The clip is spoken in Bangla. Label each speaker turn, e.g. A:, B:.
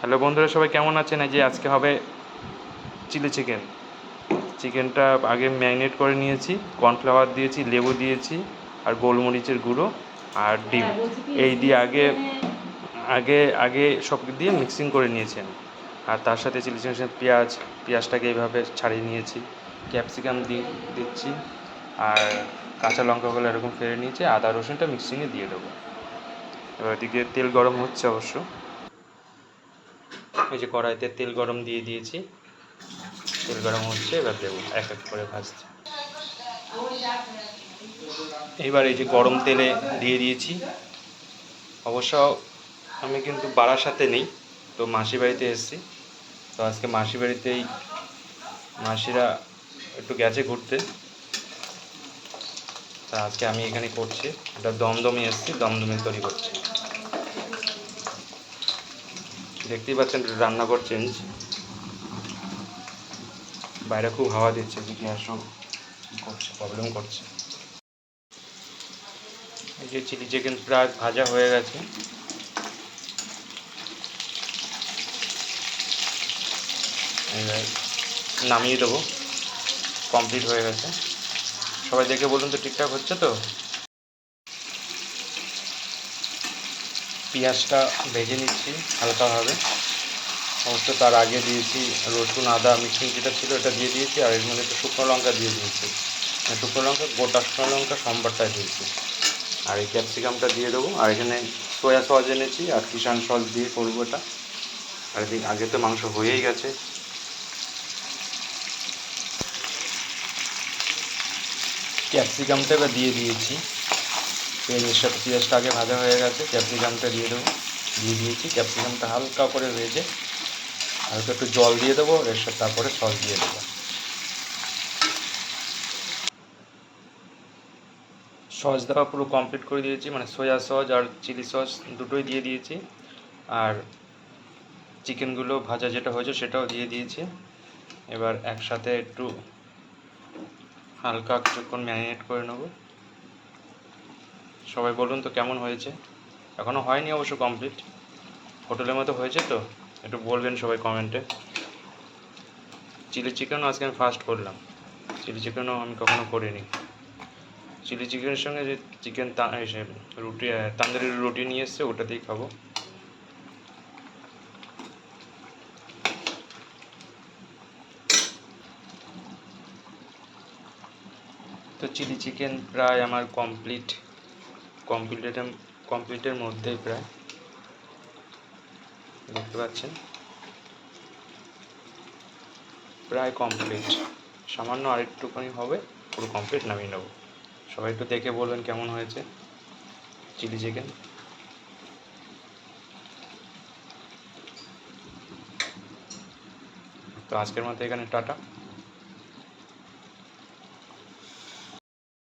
A: হ্যালো বন্ধুরা, সবাই কেমন আছেন? এই যে আজকে হবে চিলি চিকেন। চিকেনটা আগে ম্যারিনেট করে নিয়েছি, কর্নফ্লাওয়ার দিয়েছি, লেবু দিয়েছি, আর গোলমরিচের গুঁড়ো আর ডিম। এই দিয়ে আগে আগে আগে সব দিয়ে মিক্সিং করে নিয়েছি আমি। আর তার সাথে চিলি চিকেনের পেঁয়াজটাকে এইভাবে ছাড়িয়ে নিয়েছি, ক্যাপসিকাম দিচ্ছি, আর কাঁচা লঙ্কাগুলো এরকম ফেলে নিয়েছি, আদা রসুনটা মিক্সিংয়ে দিয়ে দেবো। এবার এদিকে তেল গরম হচ্ছে অবশ্য। এই যে কড়াইতে তেল গরম দিয়ে দিয়েছি, তেল গরম হচ্ছে, এবার দেবো এক এক করে ভাজতে। এবার এই যে গরম তেলে দিয়ে দিয়েছি। অবশ্য আমি কিন্তু বারাসাতে নেই, তো মাসি বাড়িতে এসেছি। তো আজকে মাসি বাড়িতেই মাসিরা একটু গেছে ঘুরতে, তা আজকে আমি এখানে করছি। এটা দমদমে এসেছি, দমদমে তৈরি করছি। দেখতেই পাচ্ছেন রান্নাঘর চেঞ্জ, বাইরে খুব হাওয়া দিচ্ছে, যে গ্যাসও করছে, প্রবলেম করছে। এই যে চিলি চিকেন প্রায় ভাজা হয়ে গেছে, এবার নামিয়ে দেবো। কমপ্লিট হয়ে গেছে। সবাই দেখে বলুন তো ঠিকঠাক হচ্ছে তো। পেঁয়াজটা ভেজে নিচ্ছি হালকাভাবে। অবশ্য তার আগে দিয়েছি রসুন আদা মিক্সিং যেটা ছিল এটা দিয়ে দিয়েছি, আর এর মধ্যে একটু শুকনো লঙ্কা দিয়ে দিয়েছি। শুকনো লঙ্কা, গোটা শুকনো লঙ্কা সম্বারটায় দিয়েছি। আর এই ক্যাপসিকামটা দিয়ে দেবো। আর এখানে সয়া সস এনেছি, আর কিষান সস দিয়ে করবো এটা। আর এদিকে আগে তো মাংস হয়েই গেছে। ক্যাপসিকামটা এবার দিয়ে দিয়েছি। পেঁয়াজের সাথে পেঁয়াজটা আগে ভাজা হয়ে গেছে, ক্যাপসিকামটা দিয়ে দেবো। দিয়ে দিয়েছি। ক্যাপসিকামটা হালকা করে ভেজে হালকা একটু জল দিয়ে দেবো, এর সাথে তারপরে সস দিয়ে দেবো। সস দেওয়া পুরো কমপ্লিট করে দিয়েছি, মানে সয়া সস আর চিলি সস দুটোই দিয়ে দিয়েছি। আর চিকেনগুলো ভাজা যেটা হয়েছে সেটাও দিয়ে দিয়েছি। এবার একসাথে একটু হালকা কিছুক্ষণ ম্যারিনেট করে নেব। সবাই বলুন তো কেমন হয়েছে। এখনও হয়নি অবশ্য কমপ্লিট, হোটেলের মতো হয়েছে তো, একটু বলবেন সবাই কমেন্টে। চিলি চিকেনও আজকে আমি ফার্স্ট করলাম, চিলি চিকেনও আমি কখনো করিনি। চিলি চিকেনের সঙ্গে যে চিকেন রুটি, তান্দুরি রুটি নিয়ে এসছে, ওটা দিয়েই খাবো। তো চিলি চিকেন প্রায় আমার কমপ্লিটের মধ্যেই প্রায়, দেখতে পাচ্ছেন প্রায় কমপ্লিট। সামান্য আরেকটুখানি হবে, পুরো কমপ্লিট নামিয়ে নেবো। সবাই একটু দেখে বলবেন কেমন হয়েছে চিলি চিকেন। তো আজকের মতো এখানে টাটা।